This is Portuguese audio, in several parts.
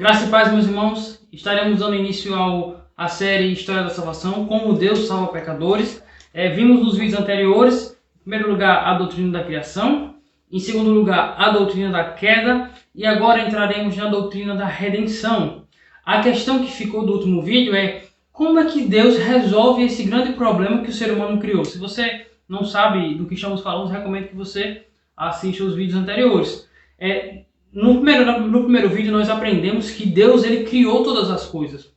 Graça e paz, meus irmãos. Estaremos dando início à série História da Salvação, como Deus salva pecadores. Vimos nos vídeos anteriores, em primeiro lugar, a doutrina da criação, em segundo lugar, a doutrina da queda, e agora entraremos na doutrina da redenção. A questão que ficou do último vídeo é como é que Deus resolve esse grande problema que o ser humano criou. Se você não sabe do que estamos falando, recomendo que você assista os vídeos anteriores. No primeiro vídeo nós aprendemos que Deus ele criou todas as coisas.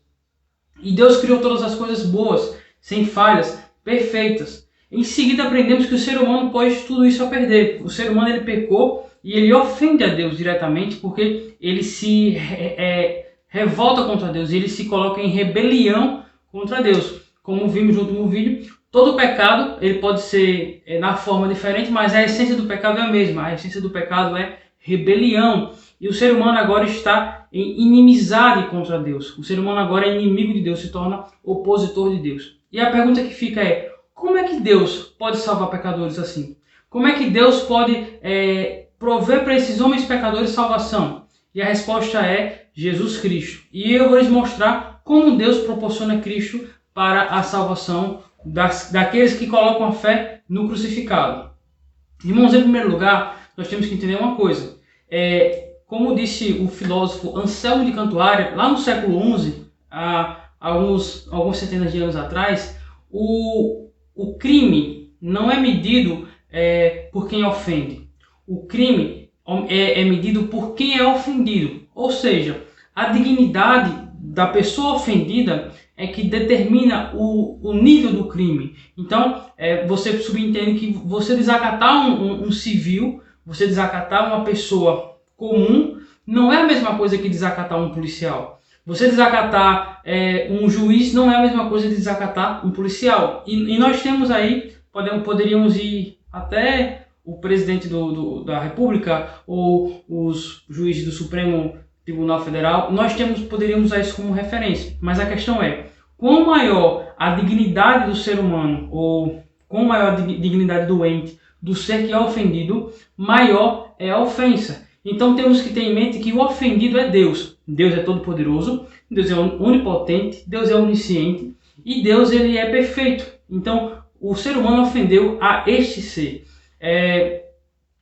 E Deus criou todas as coisas boas, sem falhas, perfeitas. Em seguida aprendemos que o ser humano pode tudo isso a perder. O ser humano ele pecou e ele ofende a Deus diretamente porque ele se revolta contra Deus. Ele se coloca em rebelião contra Deus. Como vimos no último vídeo, todo pecado ele pode ser na forma diferente, mas a essência do pecado é a mesma. A essência do pecado é rebelião. E o ser humano agora está em inimizade contra Deus. O ser humano agora é inimigo de Deus, se torna opositor de Deus. E a pergunta que fica é, como é que Deus pode salvar pecadores assim? Como é que Deus pode prover para esses homens pecadores salvação? E a resposta é Jesus Cristo. E eu vou lhes mostrar como Deus proporciona Cristo para a salvação daqueles que colocam a fé no crucificado. Irmãos, em primeiro lugar, nós temos que entender uma coisa. Como disse o filósofo Anselmo de Cantuária, lá no século XI, há algumas centenas de anos atrás, o crime não é medido por quem ofende. O crime é medido por quem é ofendido. Ou seja, a dignidade da pessoa ofendida é que determina o nível do crime. Então, você subentende que você desacatar um civil, você desacatar uma pessoa comum, não é a mesma coisa que desacatar um policial. Você desacatar um juiz não é a mesma coisa que desacatar um policial. E nós temos aí, poderíamos ir até o presidente da República ou os juízes do Supremo Tribunal Federal, poderíamos usar isso como referência. Mas a questão é, quão maior a dignidade do ser humano, ou quão maior a dignidade do ente, do ser que é ofendido, maior é a ofensa. Então temos que ter em mente que o ofendido é Deus. Deus é todo-poderoso, Deus é onipotente, Deus é onisciente e Deus ele é perfeito. Então o ser humano ofendeu a este ser.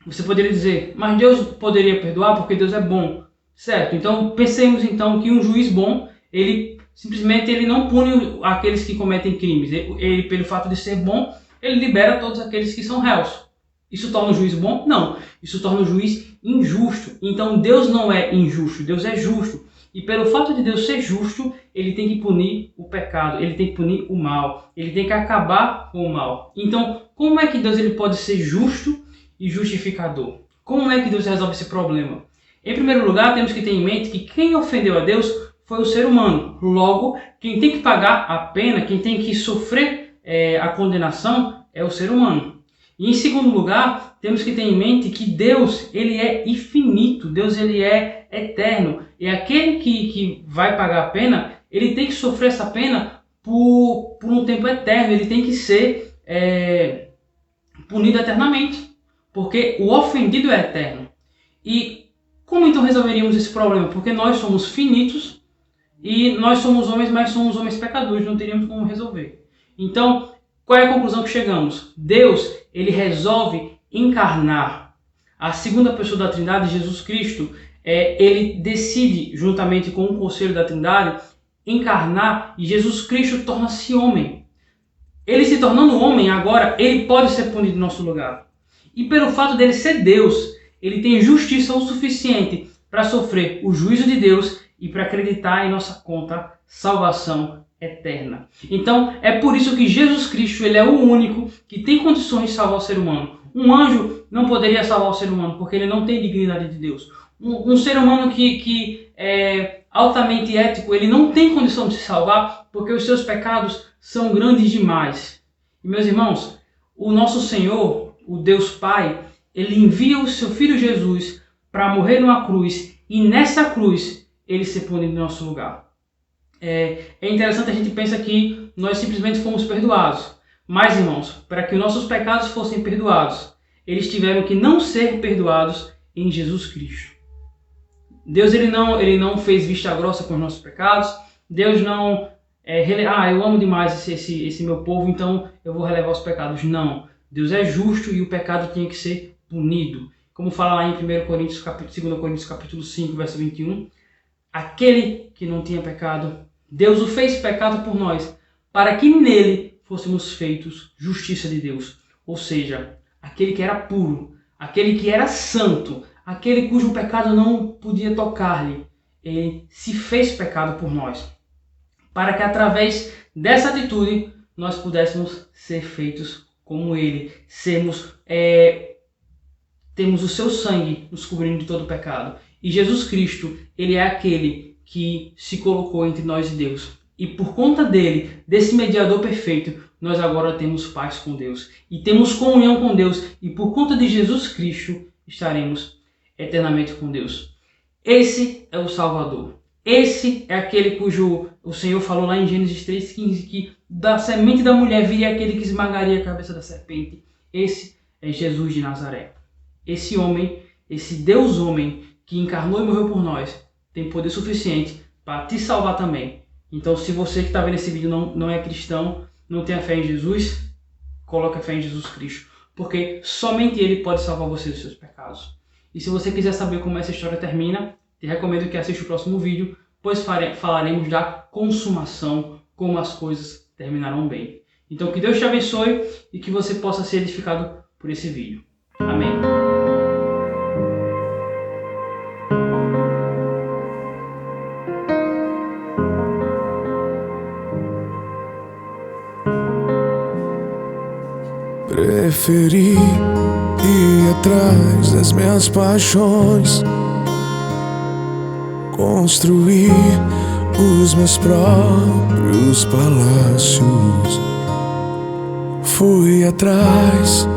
Você poderia dizer, mas Deus poderia perdoar porque Deus é bom. Certo, então pensemos então que um juiz bom, ele simplesmente não pune aqueles que cometem crimes. Ele, pelo fato de ser bom, ele libera todos aqueles que são réus. Isso torna o juiz bom? Não. Isso torna o juiz injusto. Então Deus não é injusto, Deus é justo. E pelo fato de Deus ser justo, ele tem que punir o pecado, ele tem que punir o mal, ele tem que acabar com o mal. Então, como é que Deus ele pode ser justo e justificador? Como é que Deus resolve esse problema? Em primeiro lugar, temos que ter em mente que quem ofendeu a Deus foi o ser humano. Logo, quem tem que pagar a pena, quem tem que sofrer a condenação é o ser humano. E em segundo lugar, temos que ter em mente que Deus ele é infinito, Deus ele é eterno. E aquele que vai pagar a pena, ele tem que sofrer essa pena por um tempo eterno, ele tem que ser punido eternamente, porque o ofendido é eterno. E como então resolveríamos esse problema? Porque nós somos finitos e nós somos homens, mas somos homens pecadores, não teríamos como resolver. Então, qual é a conclusão que chegamos? Deus, ele resolve encarnar. A segunda pessoa da Trindade, Jesus Cristo, ele decide, juntamente com o conselho da Trindade, encarnar e Jesus Cristo torna-se homem. Ele se tornando homem, agora, ele pode ser punido no nosso lugar. E pelo fato dele ser Deus, ele tem justiça o suficiente para sofrer o juízo de Deus e para acreditar em nossa conta salvação eterna. Então, é por isso que Jesus Cristo ele é o único que tem condições de salvar o ser humano. Um anjo não poderia salvar o ser humano, porque ele não tem dignidade de Deus. Um ser humano que é altamente ético, ele não tem condição de se salvar, porque os seus pecados são grandes demais. E, meus irmãos, o nosso Senhor, o Deus Pai, ele envia o seu Filho Jesus para morrer numa cruz e nessa cruz ele ser punido no nosso lugar. É interessante a gente pensar que nós simplesmente fomos perdoados. Mas, irmãos, para que os nossos pecados fossem perdoados, eles tiveram que não ser perdoados em Jesus Cristo. Deus ele não fez vista grossa com os nossos pecados. Deus não eu amo demais esse meu povo, então eu vou relevar os pecados. Não. Deus é justo e o pecado tinha que ser punido. Como fala lá em 2 Coríntios capítulo 5, verso 21, aquele que não tinha pecado, Deus o fez pecado por nós, para que nele fôssemos feitos justiça de Deus. Ou seja, aquele que era puro, aquele que era santo, aquele cujo pecado não podia tocar-lhe, ele se fez pecado por nós, para que através dessa atitude nós pudéssemos ser feitos como ele, temos o seu sangue nos cobrindo de todo o pecado. E Jesus Cristo, ele é aquele que se colocou entre nós e Deus. E por conta dele, desse mediador perfeito, nós agora temos paz com Deus. E temos comunhão com Deus. E por conta de Jesus Cristo, estaremos eternamente com Deus. Esse é o Salvador. Esse é aquele cujo o Senhor falou lá em Gênesis 3,15, que da semente da mulher viria aquele que esmagaria a cabeça da serpente. Esse é Jesus de Nazaré. Esse homem, esse Deus homem que encarnou e morreu por nós, tem poder suficiente para te salvar também. Então, se você que está vendo esse vídeo não é cristão, não tem a fé em Jesus, coloque a fé em Jesus Cristo, porque somente Ele pode salvar você dos seus pecados. E se você quiser saber como essa história termina, te recomendo que assista o próximo vídeo, pois falaremos da consumação, como as coisas terminarão bem. Então, que Deus te abençoe e que você possa ser edificado por esse vídeo. Amém. Preferi ir atrás das minhas paixões, construir os meus próprios palácios. Fui atrás